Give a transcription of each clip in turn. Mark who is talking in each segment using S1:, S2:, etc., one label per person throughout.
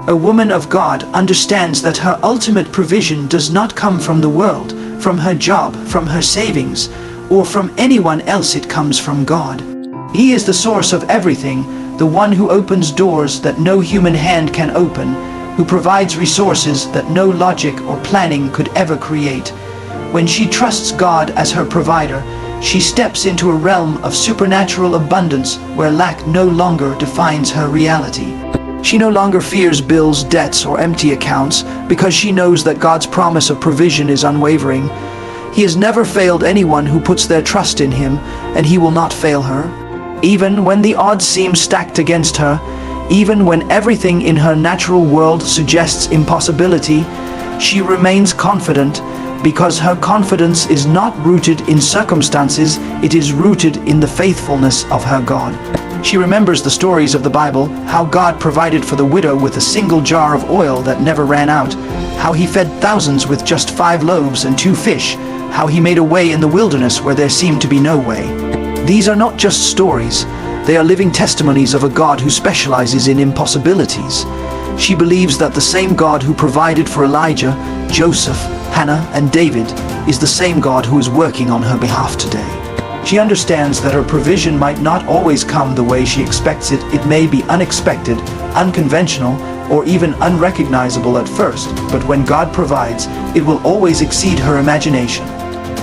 S1: A woman of God understands that her ultimate provision does not come from the world, from her job, from her savings, or from anyone else. It comes from God. He is the source of everything, the one who opens doors that no human hand can open, who provides resources that no logic or planning could ever create. When she trusts God as her provider, she steps into a realm of supernatural abundance where lack no longer defines her reality. She no longer fears bills, debts, or empty accounts because she knows that God's promise of provision is unwavering. He has never failed anyone who puts their trust in him, and he will not fail her. Even when the odds seem stacked against her, even when everything in her natural world suggests impossibility, she remains confident because her confidence is not rooted in circumstances, it is rooted in the faithfulness of her God. She remembers the stories of the Bible, how God provided for the widow with a single jar of oil that never ran out, how he fed thousands with just 5 loaves and 2 fish, how he made a way in the wilderness where there seemed to be no way. These are not just stories, they are living testimonies of a God who specializes in impossibilities. She believes that the same God who provided for Elijah, Joseph, Hannah, and David is the same God who is working on her behalf today. She understands that her provision might not always come the way she expects it. It may be unexpected, unconventional, or even unrecognizable at first, but when God provides, it will always exceed her imagination.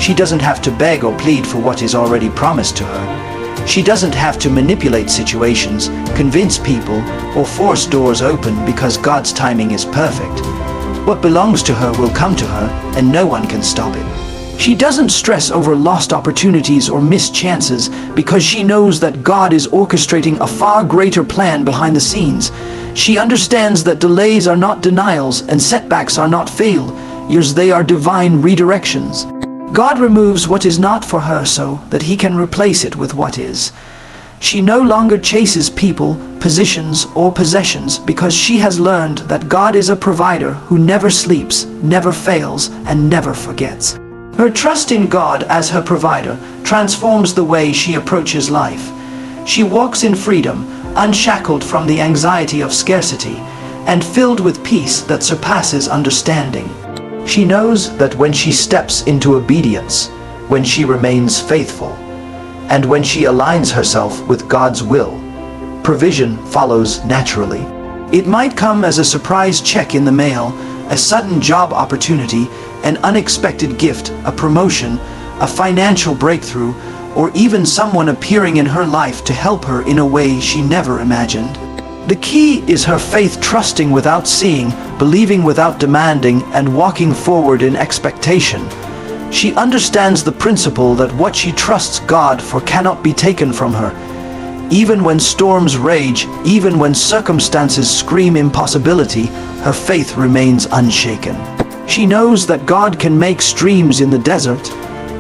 S1: She doesn't have to beg or plead for what is already promised to her. She doesn't have to manipulate situations, convince people, or force doors open because God's timing is perfect. What belongs to her will come to her, and no one can stop it. She doesn't stress over lost opportunities or missed chances because she knows that God is orchestrating a far greater plan behind the scenes. She understands that delays are not denials and setbacks are not failures, they are divine redirections. God removes what is not for her so that he can replace it with what is. She no longer chases people, positions, or possessions because she has learned that God is a provider who never sleeps, never fails, and never forgets. Her trust in God as her provider transforms the way she approaches life. She walks in freedom, unshackled from the anxiety of scarcity, and filled with peace that surpasses understanding. She knows that when she steps into obedience, when she remains faithful, and when she aligns herself with God's will, provision follows naturally. It might come as a surprise check in the mail, a sudden job opportunity, an unexpected gift, a promotion, a financial breakthrough, or even someone appearing in her life to help her in a way she never imagined. The key is her faith, trusting without seeing, believing without demanding, and walking forward in expectation. She understands the principle that what she trusts God for cannot be taken from her. Even when storms rage, even when circumstances scream impossibility, her faith remains unshaken. She knows that God can make streams in the desert,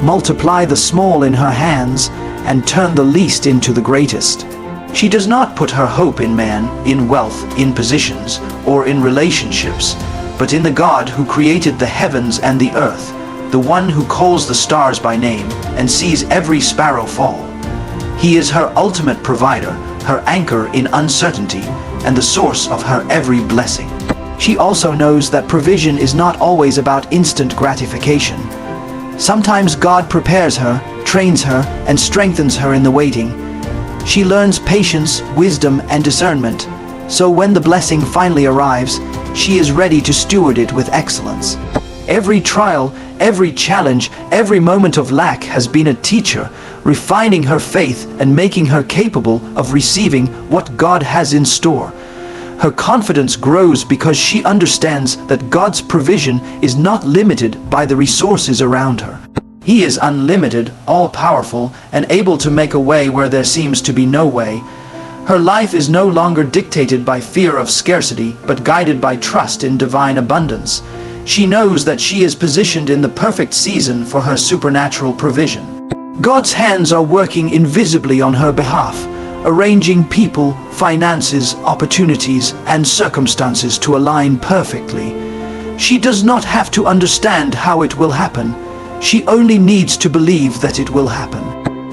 S1: multiply the small in her hands, and turn the least into the greatest. She does not put her hope in man, in wealth, in positions, or in relationships, but in the God who created the heavens and the earth, the one who calls the stars by name and sees every sparrow fall. He is her ultimate provider, her anchor in uncertainty, and the source of her every blessing. She also knows that provision is not always about instant gratification. Sometimes God prepares her, trains her, and strengthens her in the waiting. She learns patience, wisdom, and discernment, so when the blessing finally arrives, she is ready to steward it with excellence. Every trial, every challenge, every moment of lack has been a teacher, refining her faith and making her capable of receiving what God has in store. Her confidence grows because she understands that God's provision is not limited by the resources around her. He is unlimited, all-powerful, and able to make a way where there seems to be no way. Her life is no longer dictated by fear of scarcity, but guided by trust in divine abundance. She knows that she is positioned in the perfect season for her supernatural provision. God's hands are working invisibly on her behalf, arranging people, finances, opportunities, and circumstances to align perfectly. She does not have to understand how it will happen. She only needs to believe that it will happen.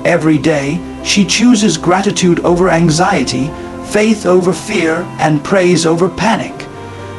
S1: Every day, she chooses gratitude over anxiety, faith over fear, and praise over panic.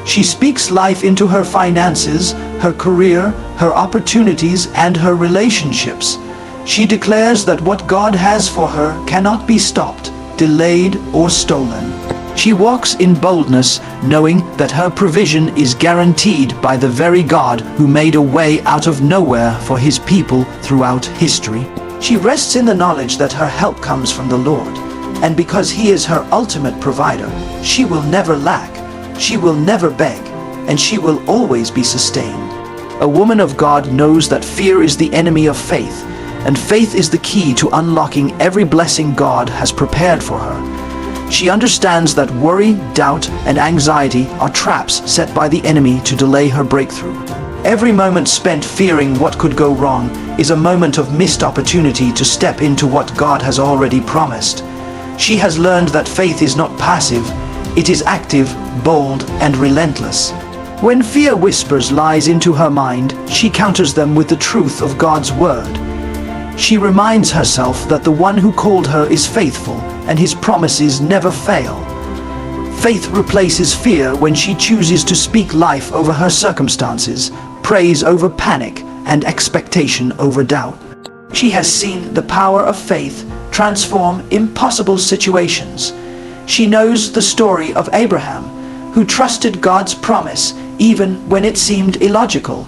S1: She speaks life into her finances, her career, her opportunities, and her relationships. She declares that what God has for her cannot be stopped, delayed, or stolen. She walks in boldness, knowing that her provision is guaranteed by the very God who made a way out of nowhere for his people throughout history. She rests in the knowledge that her help comes from the Lord, and because he is her ultimate provider, she will never lack, she will never beg, and she will always be sustained. A woman of God knows that fear is the enemy of faith, and faith is the key to unlocking every blessing God has prepared for her. She understands that worry, doubt, and anxiety are traps set by the enemy to delay her breakthrough. Every moment spent fearing what could go wrong is a moment of missed opportunity to step into what God has already promised. She has learned that faith is not passive, it is active, bold, and relentless. When fear whispers lies into her mind, she counters them with the truth of God's word. She reminds herself that the one who called her is faithful, and his promises never fail. Faith replaces fear when she chooses to speak life over her circumstances, praise over panic, and expectation over doubt. She has seen the power of faith transform impossible situations. She knows the story of Abraham, who trusted God's promise even when it seemed illogical.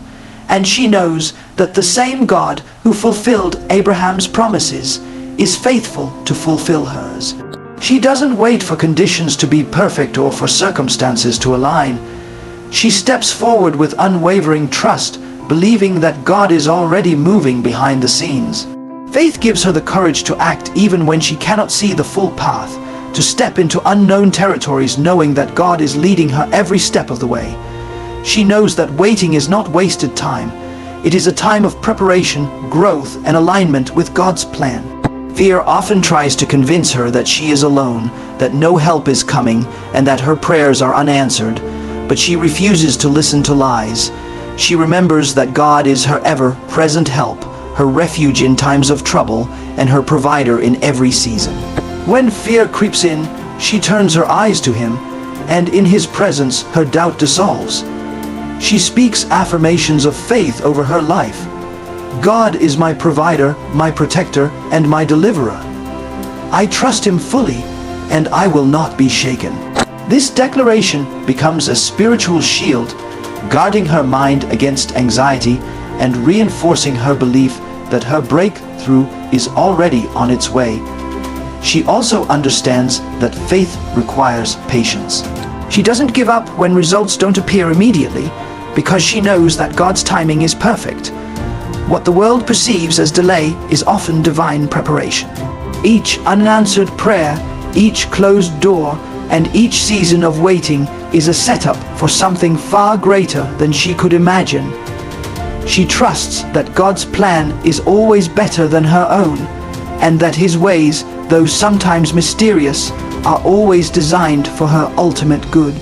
S1: And she knows that the same God who fulfilled Abraham's promises is faithful to fulfill hers. She doesn't wait for conditions to be perfect or for circumstances to align. She steps forward with unwavering trust, believing that God is already moving behind the scenes. Faith gives her the courage to act even when she cannot see the full path, to step into unknown territories knowing that God is leading her every step of the way. She knows that waiting is not wasted time. It is a time of preparation, growth, and alignment with God's plan. Fear often tries to convince her that she is alone, that no help is coming, and that her prayers are unanswered. But she refuses to listen to lies. She remembers that God is her ever-present help, her refuge in times of trouble, and her provider in every season. When fear creeps in, she turns her eyes to him, and in his presence her doubt dissolves. She speaks affirmations of faith over her life. God is my provider, my protector, and my deliverer. I trust him fully, and I will not be shaken. This declaration becomes a spiritual shield, guarding her mind against anxiety and reinforcing her belief that her breakthrough is already on its way. She also understands that faith requires patience. She doesn't give up when results don't appear immediately, because she knows that God's timing is perfect. What the world perceives as delay is often divine preparation. Each unanswered prayer, each closed door, and each season of waiting is a setup for something far greater than she could imagine. She trusts that God's plan is always better than her own, and that his ways, though sometimes mysterious, are always designed for her ultimate good.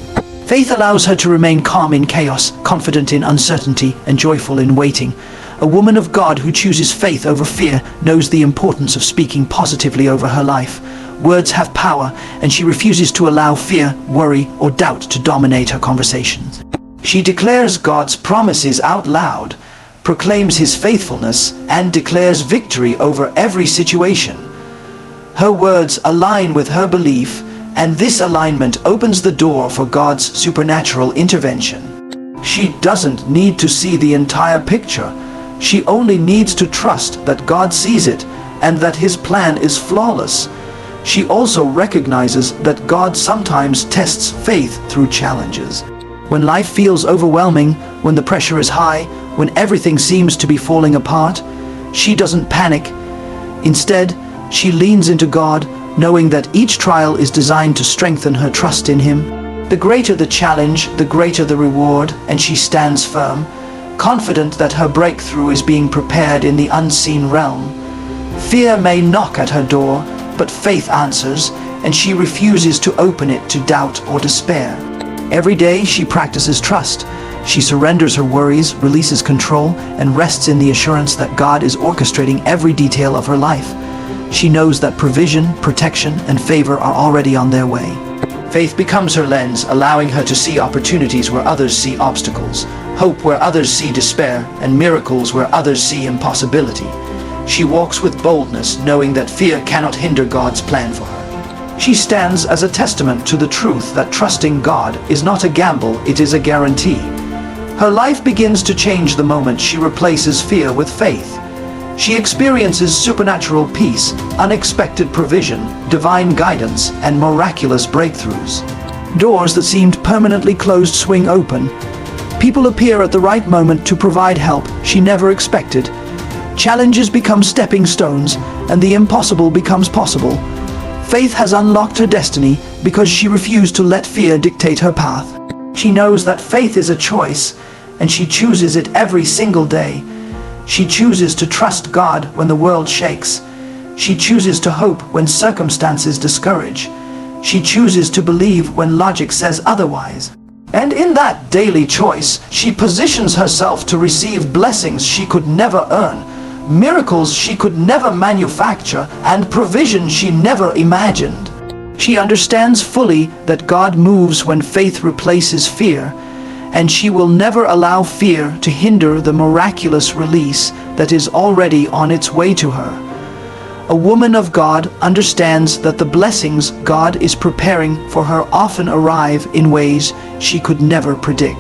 S1: Faith allows her to remain calm in chaos, confident in uncertainty, and joyful in waiting. A woman of God who chooses faith over fear knows the importance of speaking positively over her life. Words have power, and she refuses to allow fear, worry, or doubt to dominate her conversations. She declares God's promises out loud, proclaims his faithfulness, and declares victory over every situation. Her words align with her belief, and this alignment opens the door for God's supernatural intervention. She doesn't need to see the entire picture. She only needs to trust that God sees it and that his plan is flawless. She also recognizes that God sometimes tests faith through challenges. When life feels overwhelming, when the pressure is high, when everything seems to be falling apart, she doesn't panic. Instead, she leans into God, knowing that each trial is designed to strengthen her trust in him. The greater the challenge, the greater the reward, and she stands firm, confident that her breakthrough is being prepared in the unseen realm. Fear may knock at her door, but faith answers, and she refuses to open it to doubt or despair. Every day she practices trust. She surrenders her worries, releases control, and rests in the assurance that God is orchestrating every detail of her life. She knows that provision, protection, and favor are already on their way. Faith becomes her lens, allowing her to see opportunities where others see obstacles, hope where others see despair, and miracles where others see impossibility. She walks with boldness, knowing that fear cannot hinder God's plan for her. She stands as a testament to the truth that trusting God is not a gamble, it is a guarantee. Her life begins to change the moment she replaces fear with faith. She experiences supernatural peace, unexpected provision, divine guidance, and miraculous breakthroughs. Doors that seemed permanently closed swing open. People appear at the right moment to provide help she never expected. Challenges become stepping stones, and the impossible becomes possible. Faith has unlocked her destiny because she refused to let fear dictate her path. She knows that faith is a choice, and she chooses it every single day. She chooses to trust God when the world shakes. She chooses to hope when circumstances discourage. She chooses to believe when logic says otherwise. And in that daily choice, she positions herself to receive blessings she could never earn, miracles she could never manufacture, and provision she never imagined. She understands fully that God moves when faith replaces fear, and she will never allow fear to hinder the miraculous release that is already on its way to her. A woman of God understands that the blessings God is preparing for her often arrive in ways she could never predict.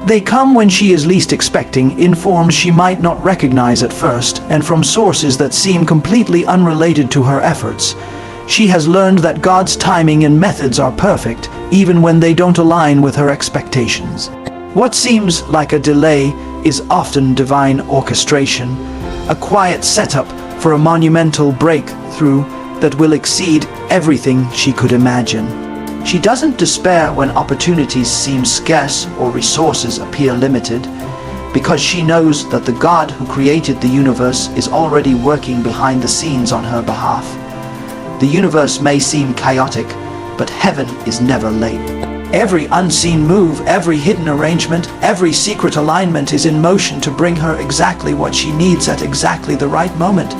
S1: They come when she is least expecting, in forms she might not recognize at first, and from sources that seem completely unrelated to her efforts. She has learned that God's timing and methods are perfect, even when they don't align with her expectations. What seems like a delay is often divine orchestration, a quiet setup for a monumental breakthrough that will exceed everything she could imagine. She doesn't despair when opportunities seem scarce or resources appear limited, because she knows that the God who created the universe is already working behind the scenes on her behalf. The universe may seem chaotic, but heaven is never late. Every unseen move, every hidden arrangement, every secret alignment is in motion to bring her exactly what she needs at exactly the right moment.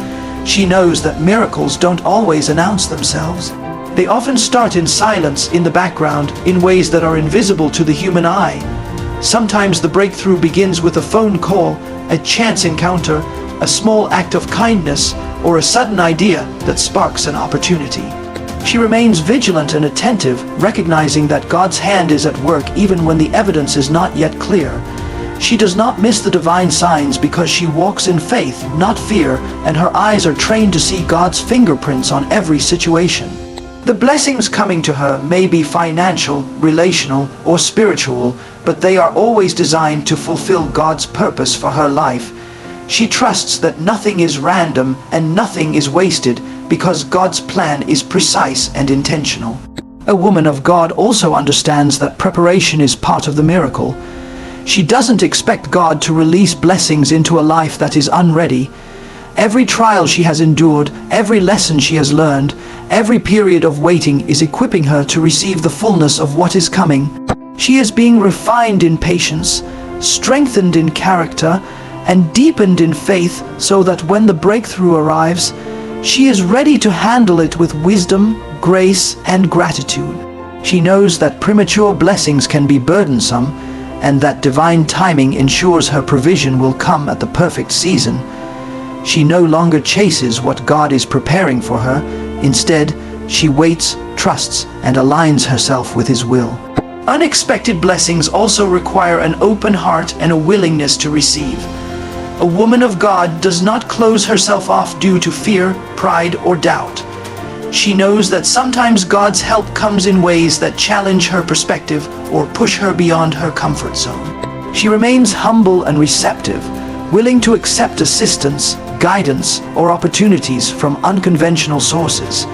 S1: She knows that miracles don't always announce themselves. They often start in silence, in the background, in ways that are invisible to the human eye. Sometimes the breakthrough begins with a phone call, a chance encounter, a small act of kindness, or a sudden idea that sparks an opportunity. She remains vigilant and attentive, recognizing that God's hand is at work even when the evidence is not yet clear. She does not miss the divine signs because she walks in faith, not fear, and her eyes are trained to see God's fingerprints on every situation. The blessings coming to her may be financial, relational, or spiritual, but they are always designed to fulfill God's purpose for her life. She trusts that nothing is random and nothing is wasted, because God's plan is precise and intentional. A woman of God also understands that preparation is part of the miracle. She doesn't expect God to release blessings into a life that is unready. Every trial she has endured, every lesson she has learned, every period of waiting is equipping her to receive the fullness of what is coming. She is being refined in patience, strengthened in character, and deepened in faith so that when the breakthrough arrives, she is ready to handle it with wisdom, grace, and gratitude. She knows that premature blessings can be burdensome, and that divine timing ensures her provision will come at the perfect season. She no longer chases what God is preparing for her. Instead, she waits, trusts, and aligns herself with His will. Unexpected blessings also require an open heart and a willingness to receive. A woman of God does not close herself off due to fear, pride, or doubt. She knows that sometimes God's help comes in ways that challenge her perspective or push her beyond her comfort zone. She remains humble and receptive, willing to accept assistance, guidance, or opportunities from unconventional sources.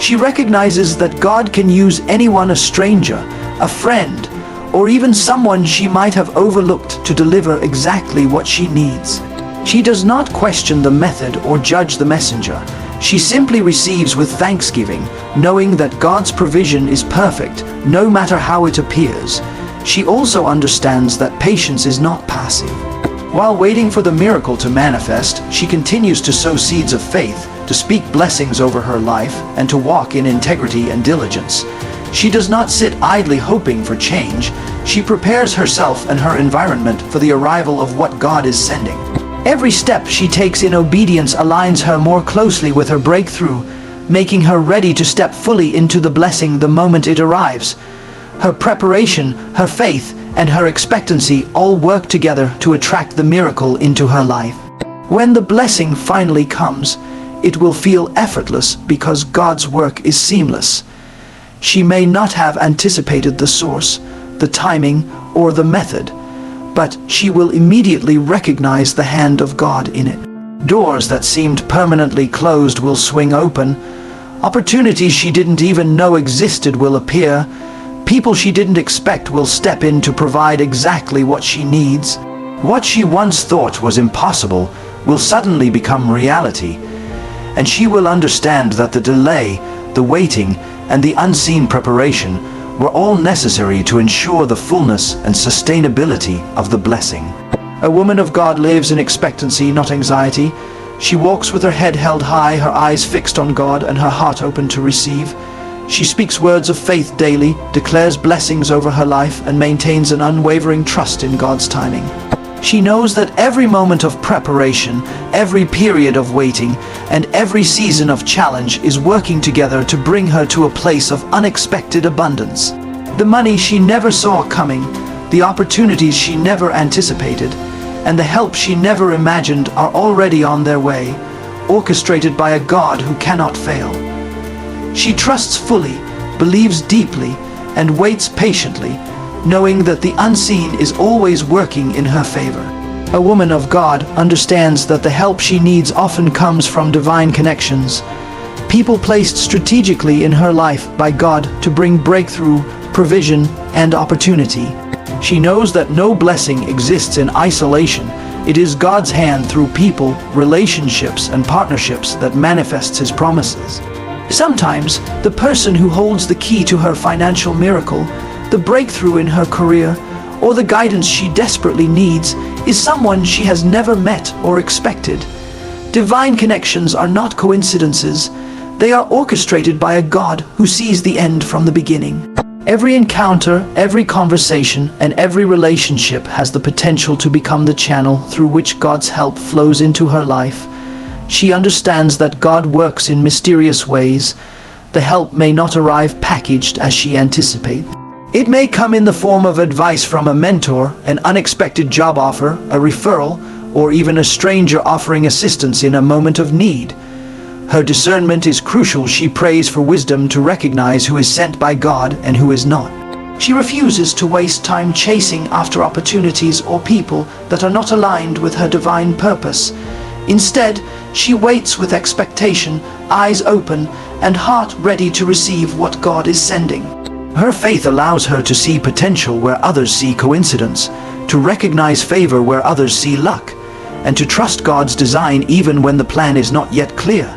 S1: She recognizes that God can use anyone, a stranger, a friend, or even someone she might have overlooked to deliver exactly what she needs. She does not question the method or judge the messenger. She simply receives with thanksgiving, knowing that God's provision is perfect, no matter how it appears. She also understands that patience is not passive. While waiting for the miracle to manifest, she continues to sow seeds of faith, to speak blessings over her life, and to walk in integrity and diligence. She does not sit idly hoping for change. She prepares herself and her environment for the arrival of what God is sending. Every step she takes in obedience aligns her more closely with her breakthrough, making her ready to step fully into the blessing the moment it arrives. Her preparation, her faith, and her expectancy all work together to attract the miracle into her life. When the blessing finally comes, it will feel effortless because God's work is seamless. She may not have anticipated the source, the timing, or the method, but she will immediately recognize the hand of God in it. Doors that seemed permanently closed will swing open. Opportunities she didn't even know existed will appear. People she didn't expect will step in to provide exactly what she needs. What she once thought was impossible will suddenly become reality, and she will understand that the delay, the waiting, and the unseen preparation were all necessary to ensure the fullness and sustainability of the blessing. A woman of God lives in expectancy, not anxiety. She walks with her head held high, her eyes fixed on God, and her heart open to receive. She speaks words of faith daily, declares blessings over her life, and maintains an unwavering trust in God's timing. She knows that every moment of preparation, every period of waiting, and every season of challenge is working together to bring her to a place of unexpected abundance. The money she never saw coming, the opportunities she never anticipated, and the help she never imagined are already on their way, orchestrated by a God who cannot fail. She trusts fully, believes deeply, and waits patiently, knowing that the unseen is always working in her favor. A woman of God understands that the help she needs often comes from divine connections, people placed strategically in her life by God to bring breakthrough, provision, and opportunity. She knows that no blessing exists in isolation. It is God's hand through people, relationships, and partnerships that manifests His promises. Sometimes, the person who holds the key to her financial miracle, the breakthrough in her career, or the guidance she desperately needs is someone she has never met or expected. Divine connections are not coincidences. They are orchestrated by a God who sees the end from the beginning. Every encounter, every conversation, and every relationship has the potential to become the channel through which God's help flows into her life. She understands that God works in mysterious ways. The help may not arrive packaged as she anticipates. It may come in the form of advice from a mentor, an unexpected job offer, a referral, or even a stranger offering assistance in a moment of need. Her discernment is crucial. She prays for wisdom to recognize who is sent by God and who is not. She refuses to waste time chasing after opportunities or people that are not aligned with her divine purpose. Instead, she waits with expectation, eyes open, and heart ready to receive what God is sending. Her faith allows her to see potential where others see coincidence, to recognize favor where others see luck, and to trust God's design even when the plan is not yet clear.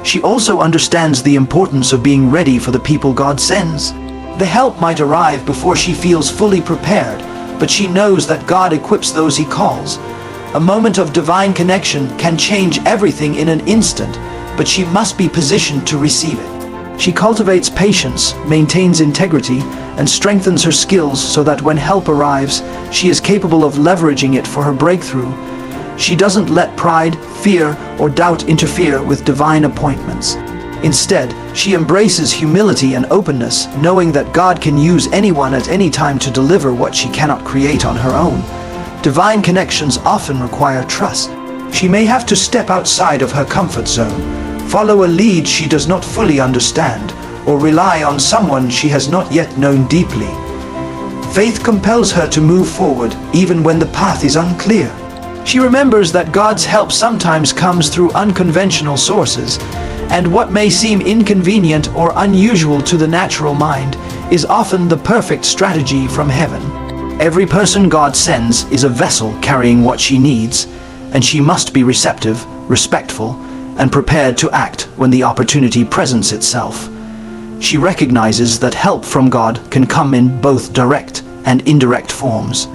S1: She also understands the importance of being ready for the people God sends. The help might arrive before she feels fully prepared, but she knows that God equips those He calls. A moment of divine connection can change everything in an instant, but she must be positioned to receive it. She cultivates patience, maintains integrity, and strengthens her skills so that when help arrives, she is capable of leveraging it for her breakthrough. She doesn't let pride, fear, or doubt interfere with divine appointments. Instead, she embraces humility and openness, knowing that God can use anyone at any time to deliver what she cannot create on her own. Divine connections often require trust. She may have to step outside of her comfort zone, follow a lead she does not fully understand, or rely on someone she has not yet known deeply. Faith compels her to move forward even when the path is unclear. She remembers that God's help sometimes comes through unconventional sources, and what may seem inconvenient or unusual to the natural mind is often the perfect strategy from heaven. Every person God sends is a vessel carrying what she needs, and she must be receptive, respectful, and prepared to act when the opportunity presents itself. She recognizes that help from God can come in both direct and indirect forms.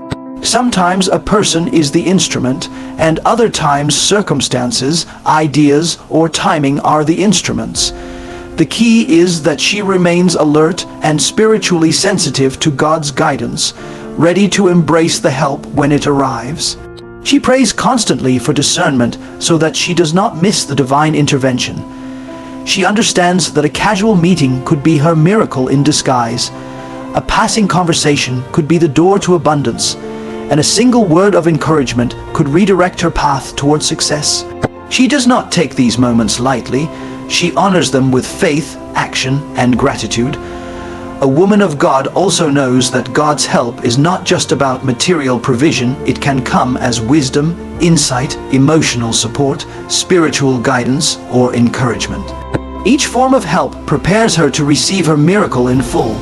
S1: Sometimes a person is the instrument, and other times circumstances, ideas, or timing are the instruments. The key is that she remains alert and spiritually sensitive to God's guidance, ready to embrace the help when it arrives. She prays constantly for discernment so that she does not miss the divine intervention. She understands that a casual meeting could be her miracle in disguise. A passing conversation could be the door to abundance, and a single word of encouragement could redirect her path toward success. She does not take these moments lightly. She honors them with faith, action, and gratitude. A woman of God also knows that God's help is not just about material provision. It can come as wisdom, insight, emotional support, spiritual guidance, or encouragement. Each form of help prepares her to receive her miracle in full.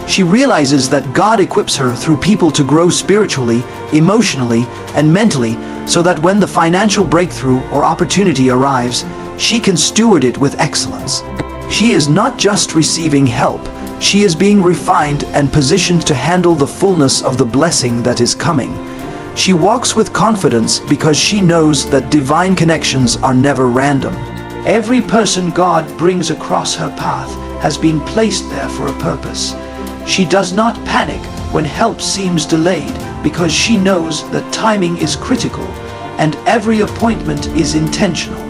S1: She realizes that God equips her through people to grow spiritually, emotionally, and mentally, so that when the financial breakthrough or opportunity arrives, she can steward it with excellence. She is not just receiving help, she is being refined and positioned to handle the fullness of the blessing that is coming. She walks with confidence because she knows that divine connections are never random. Every person God brings across her path has been placed there for a purpose. She does not panic when help seems delayed because she knows that timing is critical and every appointment is intentional.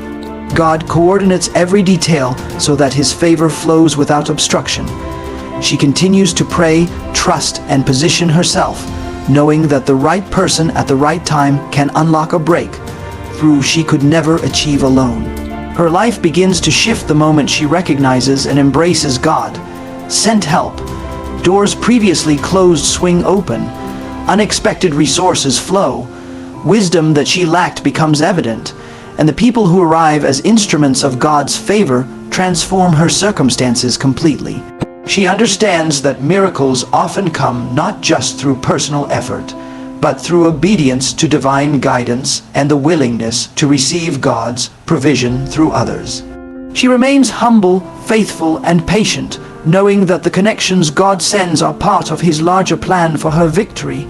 S1: God coordinates every detail so that His favor flows without obstruction. She continues to pray, trust, and position herself, knowing that the right person at the right time can unlock a breakthrough she could never achieve alone. Her life begins to shift the moment she recognizes and embraces God. Sent help. Doors previously closed swing open. Unexpected resources flow. Wisdom that she lacked becomes evident. And the people who arrive as instruments of God's favor transform her circumstances completely. She understands that miracles often come not just through personal effort, but through obedience to divine guidance and the willingness to receive God's provision through others. She remains humble, faithful, and patient, knowing that the connections God sends are part of His larger plan for her victory.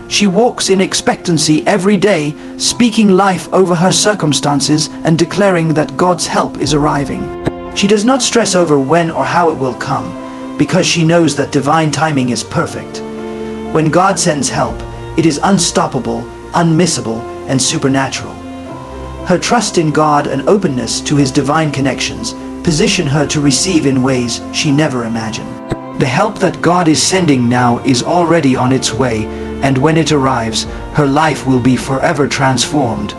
S1: She walks in expectancy every day, speaking life over her circumstances and declaring that God's help is arriving. She does not stress over when or how it will come, because she knows that divine timing is perfect. When God sends help, it is unstoppable, unmissable, and supernatural. Her trust in God and openness to His divine connections position her to receive in ways she never imagined. The help that God is sending now is already on its way, and when it arrives, her life will be forever transformed.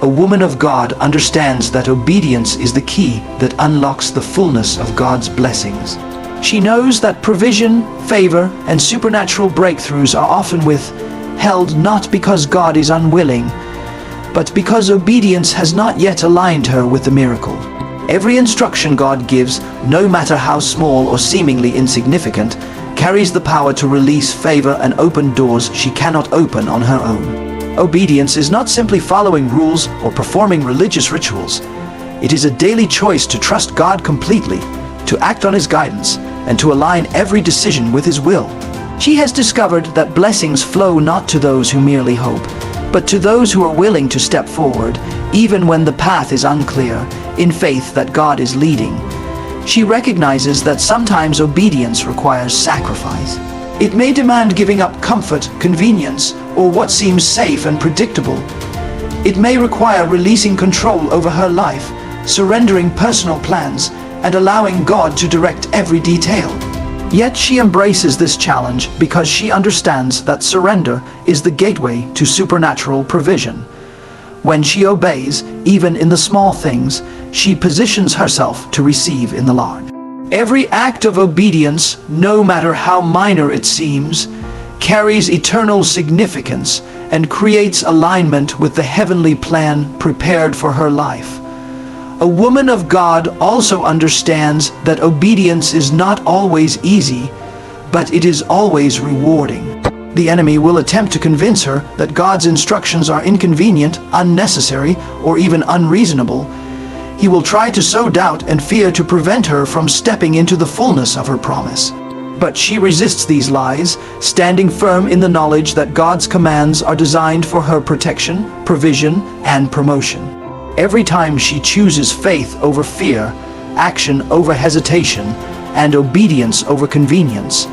S1: A woman of God understands that obedience is the key that unlocks the fullness of God's blessings. She knows that provision, favor, and supernatural breakthroughs are often withheld not because God is unwilling, but because obedience has not yet aligned her with the miracle. Every instruction God gives, no matter how small or seemingly insignificant, carries the power to release favor and open doors she cannot open on her own. Obedience is not simply following rules or performing religious rituals. It is a daily choice to trust God completely, to act on His guidance, and to align every decision with His will. She has discovered that blessings flow not to those who merely hope, but to those who are willing to step forward, even when the path is unclear, in faith that God is leading. She recognizes that sometimes obedience requires sacrifice. It may demand giving up comfort, convenience, or what seems safe and predictable. It may require releasing control over her life, surrendering personal plans, and allowing God to direct every detail. Yet she embraces this challenge because she understands that surrender is the gateway to supernatural provision. When she obeys, even in the small things, she positions herself to receive in the large. Every act of obedience, no matter how minor it seems, carries eternal significance and creates alignment with the heavenly plan prepared for her life. A woman of God also understands that obedience is not always easy, but it is always rewarding. The enemy will attempt to convince her that God's instructions are inconvenient, unnecessary, or even unreasonable. He will try to sow doubt and fear to prevent her from stepping into the fullness of her promise. But she resists these lies, standing firm in the knowledge that God's commands are designed for her protection, provision, and promotion. Every time she chooses faith over fear, action over hesitation, and obedience over convenience.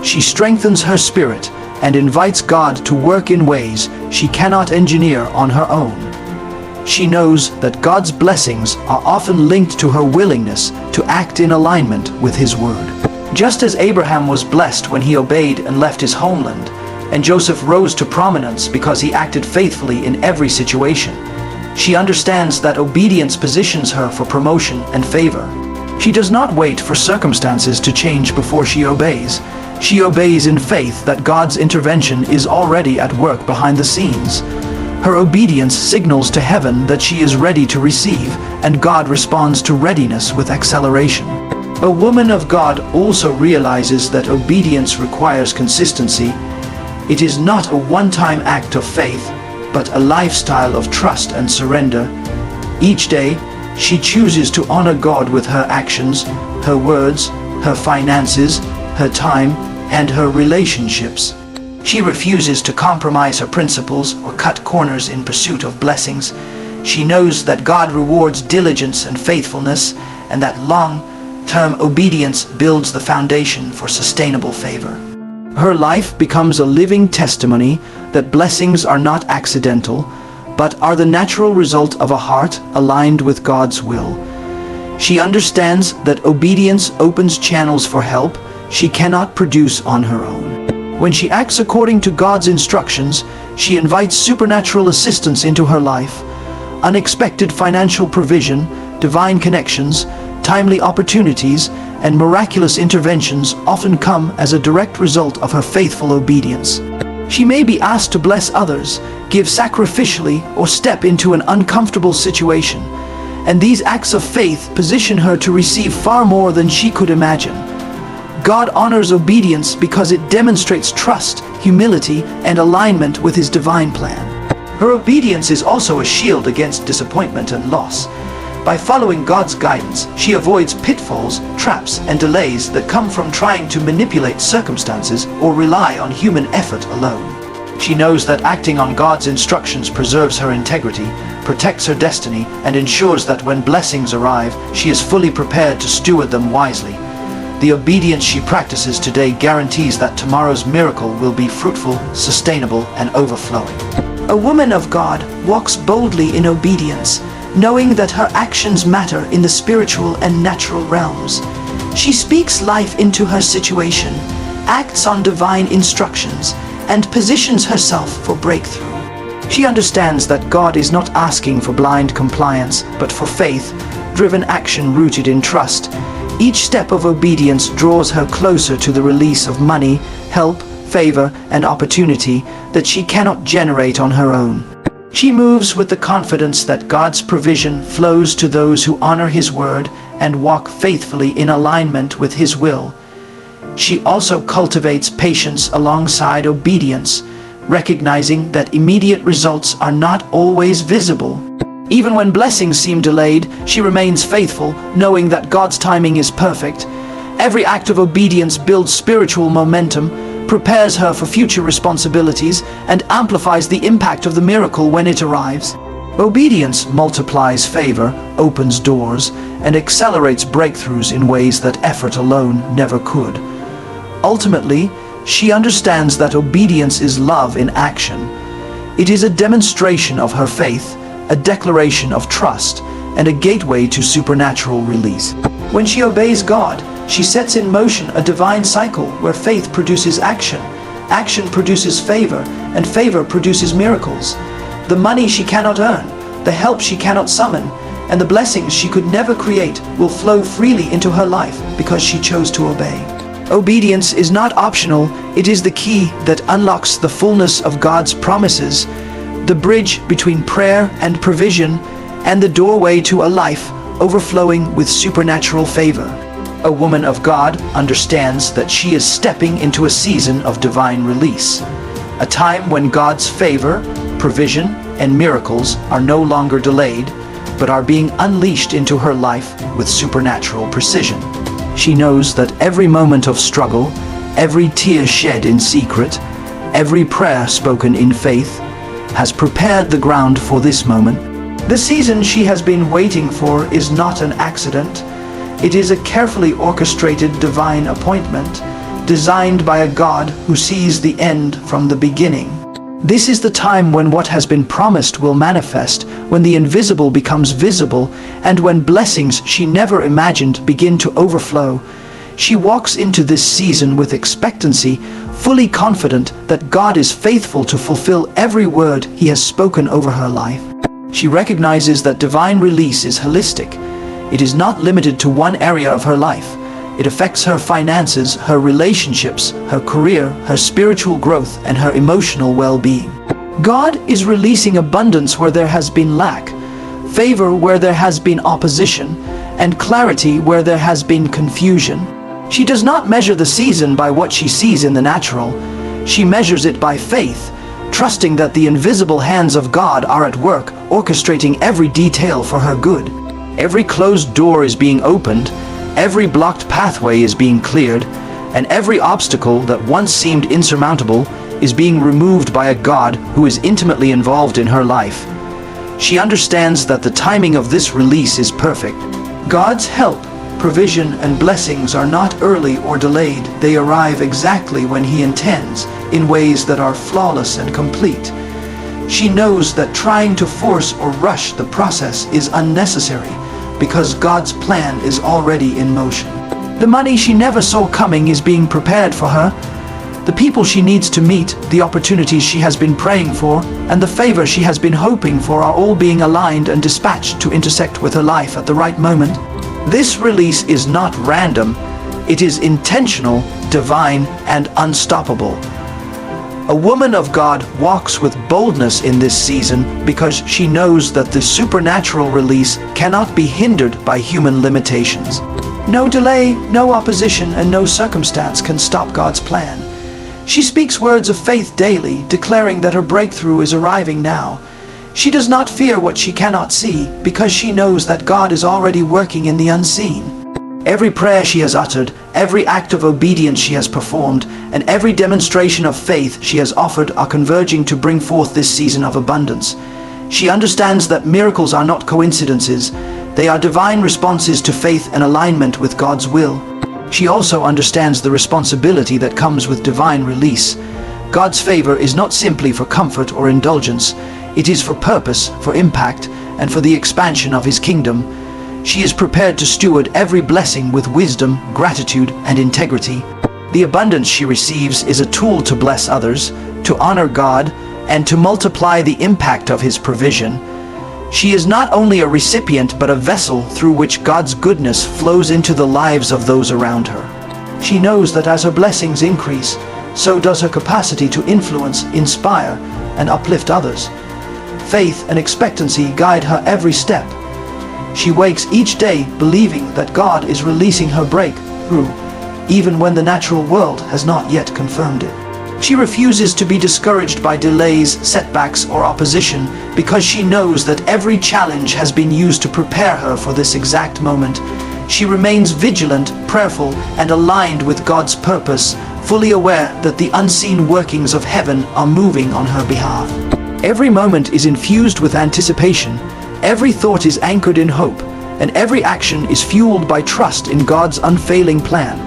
S1: She strengthens her spirit and invites God to work in ways she cannot engineer on her own. She knows that God's blessings are often linked to her willingness to act in alignment with His word. Just as Abraham was blessed when he obeyed and left his homeland, and Joseph rose to prominence because he acted faithfully in every situation, she understands that obedience positions her for promotion and favor. She does not wait for circumstances to change before she obeys. She obeys in faith that God's intervention is already at work behind the scenes. Her obedience signals to heaven that she is ready to receive, and God responds to readiness with acceleration. A woman of God also realizes that obedience requires consistency. It is not a one-time act of faith, but a lifestyle of trust and surrender. Each day, she chooses to honor God with her actions, her words, her finances, her time, and her relationships. She refuses to compromise her principles or cut corners in pursuit of blessings. She knows that God rewards diligence and faithfulness, and that long-term obedience builds the foundation for sustainable favor. Her life becomes a living testimony that blessings are not accidental, but are the natural result of a heart aligned with God's will. She understands that obedience opens channels for help she cannot produce on her own. When she acts according to God's instructions, she invites supernatural assistance into her life. Unexpected financial provision, divine connections, timely opportunities, and miraculous interventions often come as a direct result of her faithful obedience. She may be asked to bless others, give sacrificially, or step into an uncomfortable situation, and these acts of faith position her to receive far more than she could imagine. God honors obedience because it demonstrates trust, humility, and alignment with His divine plan. Her obedience is also a shield against disappointment and loss. By following God's guidance, she avoids pitfalls, traps, and delays that come from trying to manipulate circumstances or rely on human effort alone. She knows that acting on God's instructions preserves her integrity, protects her destiny, and ensures that when blessings arrive, she is fully prepared to steward them wisely. The obedience she practices today guarantees that tomorrow's miracle will be fruitful, sustainable, and overflowing. A woman of God walks boldly in obedience, knowing that her actions matter in the spiritual and natural realms. She speaks life into her situation, acts on divine instructions, and positions herself for breakthrough. She understands that God is not asking for blind compliance, but for faith-driven action rooted in trust. Each step of obedience draws her closer to the release of money, help, favor, and opportunity that she cannot generate on her own. She moves with the confidence that God's provision flows to those who honor His word and walk faithfully in alignment with His will. She also cultivates patience alongside obedience, recognizing that immediate results are not always visible. Even when blessings seem delayed, she remains faithful, knowing that God's timing is perfect. Every act of obedience builds spiritual momentum, prepares her for future responsibilities, and amplifies the impact of the miracle when it arrives. Obedience multiplies favor, opens doors, and accelerates breakthroughs in ways that effort alone never could. Ultimately, she understands that obedience is love in action. It is a demonstration of her faith, a declaration of trust, and a gateway to supernatural release. When she obeys God, she sets in motion a divine cycle where faith produces action, action produces favor, and favor produces miracles. The money she cannot earn, the help she cannot summon, and the blessings she could never create will flow freely into her life because she chose to obey. Obedience is not optional, it is the key that unlocks the fullness of God's promises, the bridge between prayer and provision, and the doorway to a life overflowing with supernatural favor. A woman of God understands that she is stepping into a season of divine release, a time when God's favor, provision, and miracles are no longer delayed, but are being unleashed into her life with supernatural precision. She knows that every moment of struggle, every tear shed in secret, every prayer spoken in faith, has prepared the ground for this moment. The season she has been waiting for is not an accident. It is a carefully orchestrated divine appointment, designed by a God who sees the end from the beginning. This is the time when what has been promised will manifest, when the invisible becomes visible, and when blessings she never imagined begin to overflow. She walks into this season with expectancy, fully confident that God is faithful to fulfill every word He has spoken over her life. She recognizes that divine release is holistic. It is not limited to one area of her life. It affects her finances, her relationships, her career, her spiritual growth, and her emotional well-being. God is releasing abundance where there has been lack, favor where there has been opposition, and clarity where there has been confusion. She does not measure the season by what she sees in the natural. She measures it by faith, trusting that the invisible hands of God are at work, orchestrating every detail for her good. Every closed door is being opened, every blocked pathway is being cleared, and every obstacle that once seemed insurmountable is being removed by a God who is intimately involved in her life. She understands that the timing of this release is perfect. God's help, provision, and blessings are not early or delayed. They arrive exactly when He intends, in ways that are flawless and complete. She knows that trying to force or rush the process is unnecessary, because God's plan is already in motion. The money she never saw coming is being prepared for her. The people she needs to meet, the opportunities she has been praying for, and the favor she has been hoping for are all being aligned and dispatched to intersect with her life at the right moment. This release is not random. It is intentional, divine, and unstoppable. A woman of God walks with boldness in this season because she knows that the supernatural release cannot be hindered by human limitations. No delay, no opposition, and no circumstance can stop God's plan. She speaks words of faith daily, declaring that her breakthrough is arriving now. She does not fear what she cannot see, because she knows that God is already working in the unseen. Every prayer she has uttered, every act of obedience she has performed, and every demonstration of faith she has offered are converging to bring forth this season of abundance. She understands that miracles are not coincidences. They are divine responses to faith and alignment with God's will. She also understands the responsibility that comes with divine release. God's favor is not simply for comfort or indulgence. It is for purpose, for impact, and for the expansion of His kingdom. She is prepared to steward every blessing with wisdom, gratitude, and integrity. The abundance she receives is a tool to bless others, to honor God, and to multiply the impact of His provision. She is not only a recipient but a vessel through which God's goodness flows into the lives of those around her. She knows that as her blessings increase, so does her capacity to influence, inspire, and uplift others. Faith and expectancy guide her every step. She wakes each day believing that God is releasing her breakthrough, even when the natural world has not yet confirmed it. She refuses to be discouraged by delays, setbacks, or opposition, because she knows that every challenge has been used to prepare her for this exact moment. She remains vigilant, prayerful, and aligned with God's purpose, fully aware that the unseen workings of heaven are moving on her behalf. Every moment is infused with anticipation. Every thought is anchored in hope, and every action is fueled by trust in God's unfailing plan.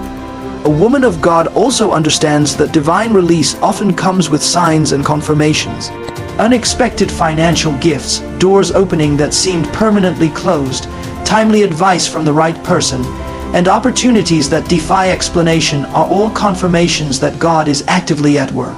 S1: A woman of God also understands that divine release often comes with signs and confirmations. Unexpected financial gifts, doors opening that seemed permanently closed, timely advice from the right person, and opportunities that defy explanation are all confirmations that God is actively at work.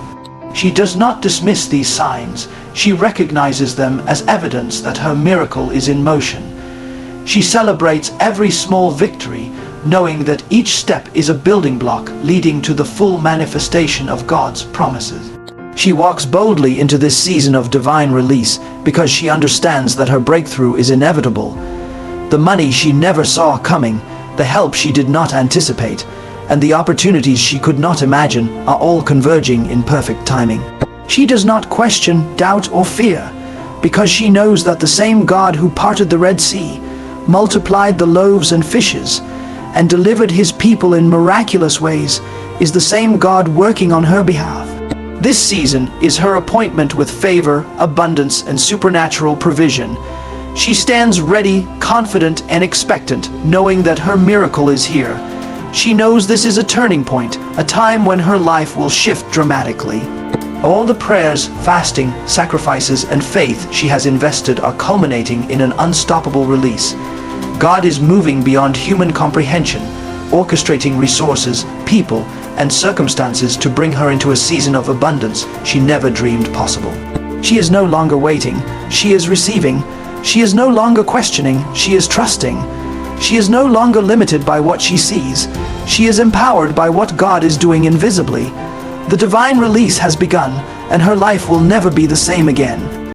S1: She does not dismiss these signs. She recognizes them as evidence that her miracle is in motion. She celebrates every small victory, knowing that each step is a building block leading to the full manifestation of God's promises. She walks boldly into this season of divine release because she understands that her breakthrough is inevitable. The money she never saw coming, the help she did not anticipate, and the opportunities she could not imagine are all converging in perfect timing. She does not question, doubt, or fear, because she knows that the same God who parted the Red Sea, multiplied the loaves and fishes, and delivered His people in miraculous ways, is the same God working on her behalf. This season is her appointment with favor, abundance, and supernatural provision. She stands ready, confident, and expectant, knowing that her miracle is here. She knows this is a turning point, a time when her life will shift dramatically. All the prayers, fasting, sacrifices, and faith she has invested are culminating in an unstoppable release. God is moving beyond human comprehension, orchestrating resources, people, and circumstances to bring her into a season of abundance she never dreamed possible. She is no longer waiting, she is receiving. She is no longer questioning, she is trusting. She is no longer limited by what she sees. She is empowered by what God is doing invisibly. The divine release has begun, and her life will never be the same again.